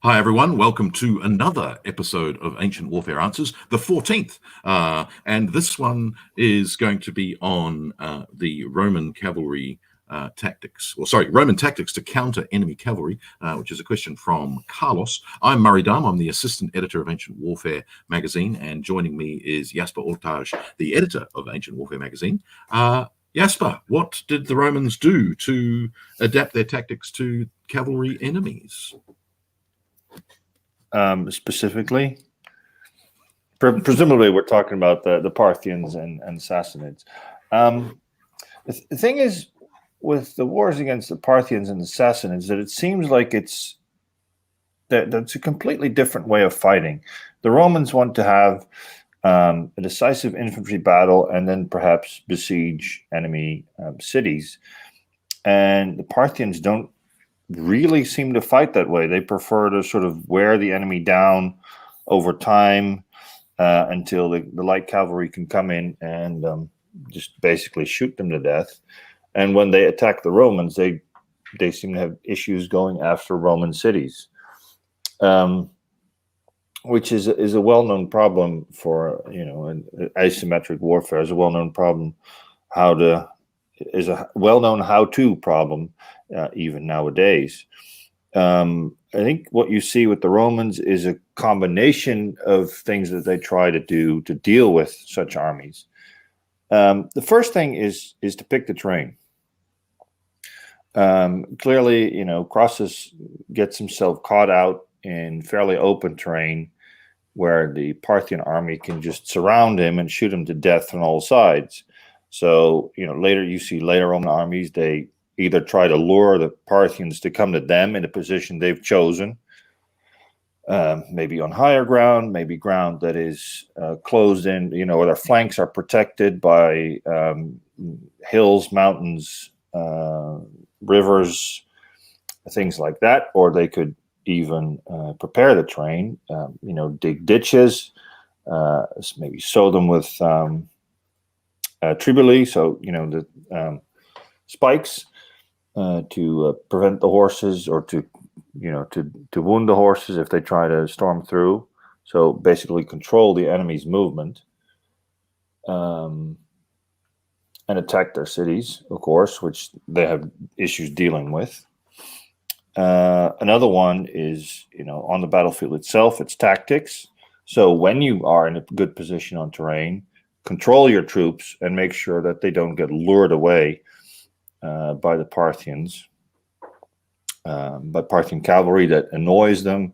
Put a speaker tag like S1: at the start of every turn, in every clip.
S1: Hi, everyone. Welcome to another episode of Ancient Warfare Answers, the 14th. And this one is going to be on the Roman cavalry tactics, Roman tactics to counter enemy cavalry, which is a question from Carlos. I'm Murray Dahm. I'm the assistant editor of Ancient Warfare magazine, and joining me is Jasper, the editor of Ancient Warfare magazine. Jasper, what did the Romans do to adapt their tactics to cavalry enemies?
S2: Specifically, presumably we're talking about the Parthians and Sassanids. The thing is, with the wars against the Parthians and the Sassanids, that it seems like that's a completely different way of fighting. The Romans want to have a decisive infantry battle and then perhaps besiege enemy cities, and the Parthians don't really seem to fight that way. They prefer to sort of wear the enemy down over time until the light cavalry can come in and just basically shoot them to death. And when they attack the Romans, they seem to have issues going after Roman cities, which is a well-known problem for asymmetric warfare. Is a well-known problem. Is a well-known how-to problem. Even nowadays. I think what you see with the Romans is a combination of things that they try to do to deal with such armies. The first thing is to pick the terrain. Clearly, Crassus gets himself caught out in fairly open terrain where the Parthian army can just surround him and shoot him to death on all sides. So, later Roman armies, they either try to lure the Parthians to come to them in a position they've chosen, maybe on higher ground, maybe ground that is closed in, where their flanks are protected by hills, mountains, rivers, things like that. Or they could even prepare the terrain, dig ditches, maybe sow them with tribuli, so, the spikes, to prevent the horses or to wound the horses if they try to storm through. So basically control the enemy's movement and attack their cities, of course, which they have issues dealing with. Another one is, on the battlefield itself, it's tactics. So when you are in a good position on terrain, control your troops and make sure that they don't get lured away by the Parthians, by Parthian cavalry that annoys them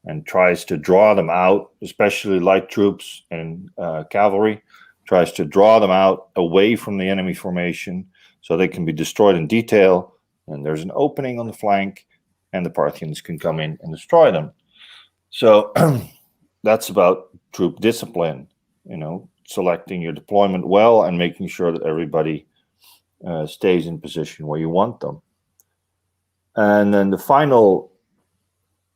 S2: and tries to draw them out, especially light troops and cavalry, tries to draw them out away from the enemy formation so they can be destroyed in detail, and there's an opening on the flank and the Parthians can come in and destroy them. So that's about troop discipline, selecting your deployment well and making sure that everybody stays in position where you want them. And then the final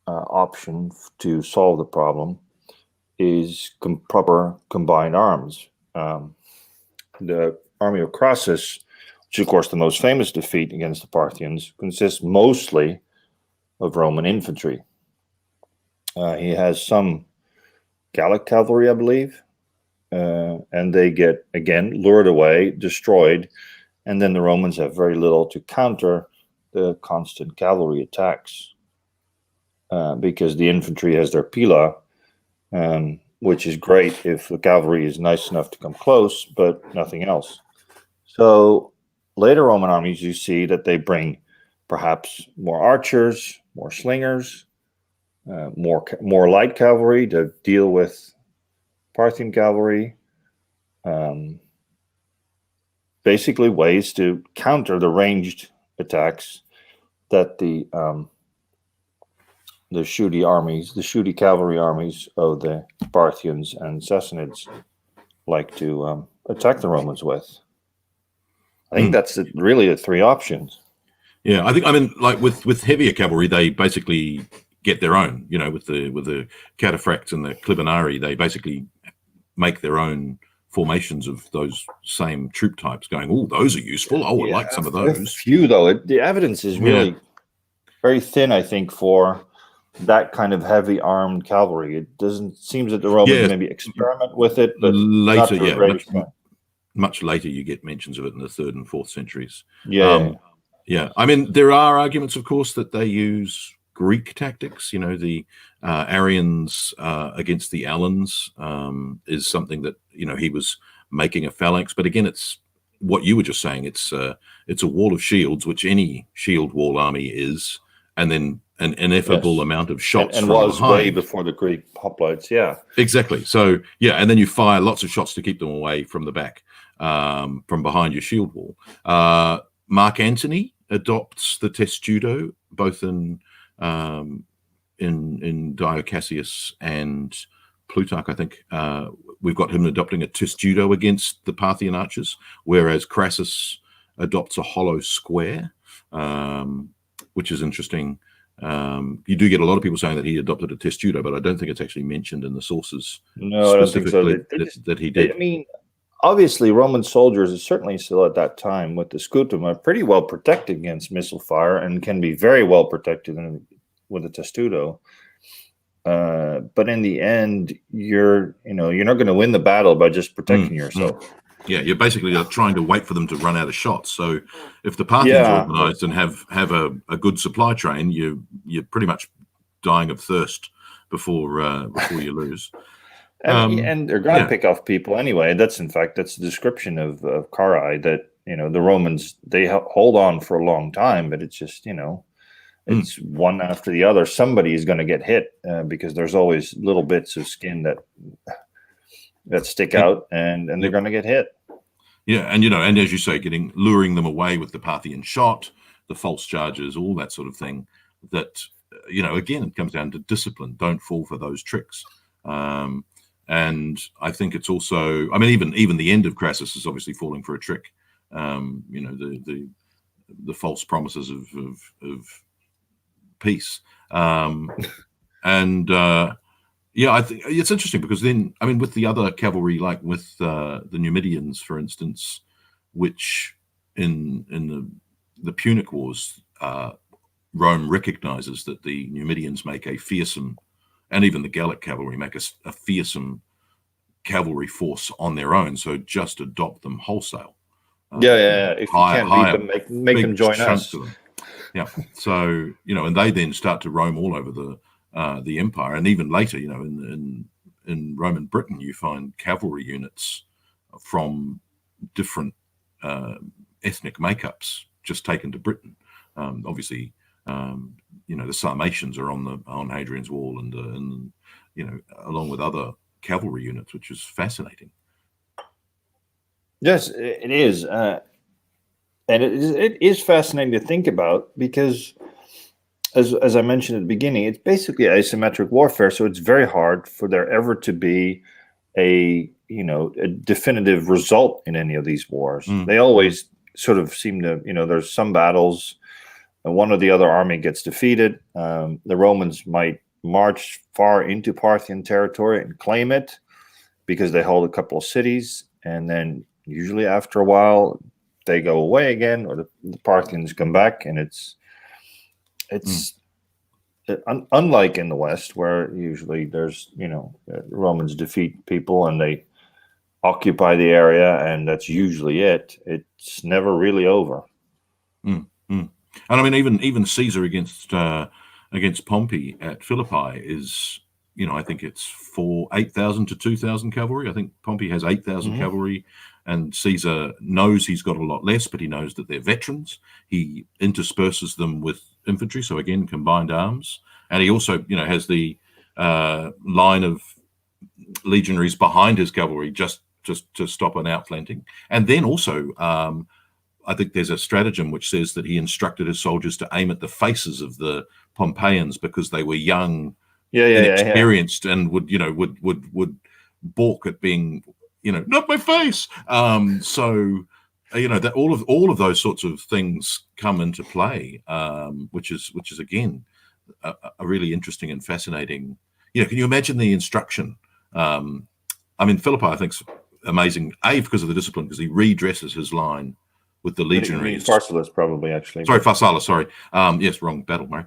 S2: option to solve the problem is proper combined arms. The army of Crassus, which is of course the most famous defeat against the Parthians, consists mostly of Roman infantry. He has some Gallic cavalry, I believe, and they get, again, lured away, destroyed, and then the Romans have very little to counter the constant cavalry attacks because the infantry has their pila, which is great if the cavalry is nice enough to come close, but nothing else. So later Roman armies, you see that they bring perhaps more archers, more slingers, more light cavalry to deal with Parthian cavalry. Basically ways to counter the ranged attacks that the shooty cavalry armies of the Parthians and Sassanids like to attack the Romans with. I think that's really the three options.
S1: Yeah, like with heavier cavalry, they basically get their own. With the cataphracts and the clibanarii, they basically make their own formations of those same troop types, going, oh, those are useful. I would like some of those.
S2: A few, though. The evidence is really very thin, I think, for that kind of heavy armed cavalry. It doesn't seems that the Romans
S1: Yeah,
S2: maybe experiment with it, but
S1: later,
S2: not to a
S1: yeah,
S2: great extent.
S1: much later you get mentions of it in the 3rd and 4th centuries.
S2: Yeah.
S1: Yeah, I mean, there are arguments, of course, that they use Greek tactics. You know, the Arians against the Alans is something that, you know, he was making a phalanx. But again, it's what you were just saying. It's a wall of shields, which any shield wall army is, and then an ineffable
S2: Yes.
S1: amount of shots
S2: and
S1: from
S2: was way
S1: behind.
S2: before the Greek hoplites. Yeah.
S1: Exactly. So yeah, and then you fire lots of shots to keep them away from the back, from behind your shield wall. Mark Antony adopts the testudo both in Dio Cassius and Plutarch. I think we've got him adopting a testudo against the Parthian archers, whereas Crassus adopts a hollow square, which is interesting. You do get a lot of people saying that he adopted a testudo, but I don't think it's actually mentioned in the sources.
S2: No, I don't think so.
S1: That he did.
S2: I mean, obviously, Roman soldiers, certainly still at that time with the scutum, are pretty well protected against missile fire and can be very well protected with a testudo. But in the end, you're not going to win the battle by just protecting yourself.
S1: Yeah, you're basically trying to wait for them to run out of shots. So if the Parthians are organized and have a good supply train, you're pretty much dying of thirst before you lose.
S2: And they're going to pick off people anyway. That's the description of Carrhae, that the Romans, they hold on for a long time, but it's just it's one after the other. Somebody is going to get hit because there's always little bits of skin that stick out, and they're going to get hit.
S1: Yeah, and as you say, luring them away with the Parthian shot, the false charges, all that sort of thing. That again, it comes down to discipline. Don't fall for those tricks. And I think it's also, I mean, even the end of Crassus is obviously falling for a trick. The false promises of peace. Yeah, I think it's interesting because then, I mean, with the other cavalry, like with the Numidians, for instance, which in the Punic Wars, Rome recognizes that the Numidians make a fearsome, and even the Gallic cavalry make a fearsome cavalry force on their own. So just adopt them wholesale.
S2: Yeah. If you can't beat them, make them join us.
S1: Yeah. So and they then start to roam all over the empire, and even later, in Roman Britain, you find cavalry units from different ethnic makeups just taken to Britain. Obviously, the Sarmatians are on Hadrian's Wall, and along with other cavalry units, which is fascinating.
S2: Yes, it is, and it is fascinating to think about because, as I mentioned at the beginning, it's basically asymmetric warfare. So it's very hard for there ever to be a definitive result in any of these wars. They always sort of seem to, there's some battles, and one or the other army gets defeated. The Romans might march far into Parthian territory and claim it because they hold a couple of cities, and then usually after a while they go away again, or the Parthians come back, and it's unlike in the West, where usually there's Romans defeat people and they occupy the area, and that's usually it. It's never really over.
S1: And I mean, even Caesar against Pompey at Philippi is, I think it's 8,000 to 2,000 cavalry. I think Pompey has 8,000 cavalry, and Caesar knows he's got a lot less, but he knows that they're veterans. He intersperses them with infantry, so again, combined arms. And he also, has the line of legionaries behind his cavalry just to stop an outflanking. And then also, I think there's a stratagem which says that he instructed his soldiers to aim at the faces of the Pompeians because they were young, inexperienced, and would balk at being, not my face. So, that all of those sorts of things come into play, which is again a really interesting and fascinating. Can you imagine the instruction? I mean, Philippi, I think, is amazing. Because of the discipline, because he redresses his line with the legionaries.
S2: Pharsalus, probably, actually.
S1: Sorry, Pharsalus. Sorry. Yes, wrong battle, Murray.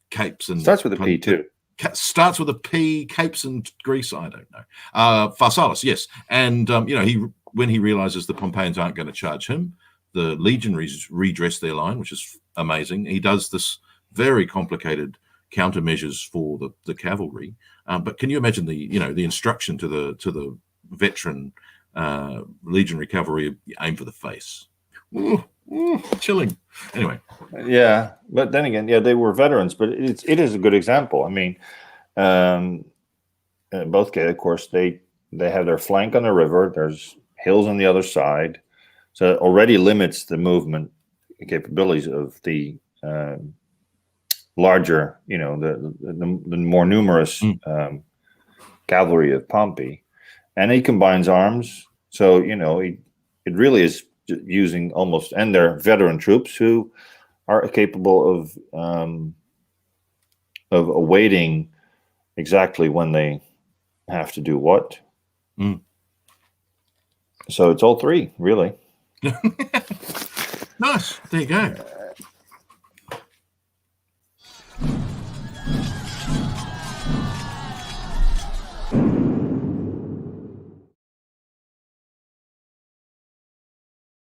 S1: capes and
S2: Starts with a P too.
S1: Starts with a P. Capes and Greece. I don't know. Pharsalus, yes, and when he realizes the Pompeians aren't going to charge him, the legionaries redress their line, which is amazing. He does this very complicated countermeasures for the cavalry. But can you imagine the instruction to the veteran legionary cavalry: aim for the face? Ooh, chilling. Anyway.
S2: Yeah, but then again, they were veterans, but it is a good example. I mean, in both cases, of course, they have their flank on the river. There's hills on the other side, so it already limits the movement capabilities of the larger, the more numerous cavalry of Pompey, and he combines arms. So it really is using almost, and their veteran troops who are capable of awaiting exactly when they have to do what. So it's all three, really.
S1: Nice. There you go.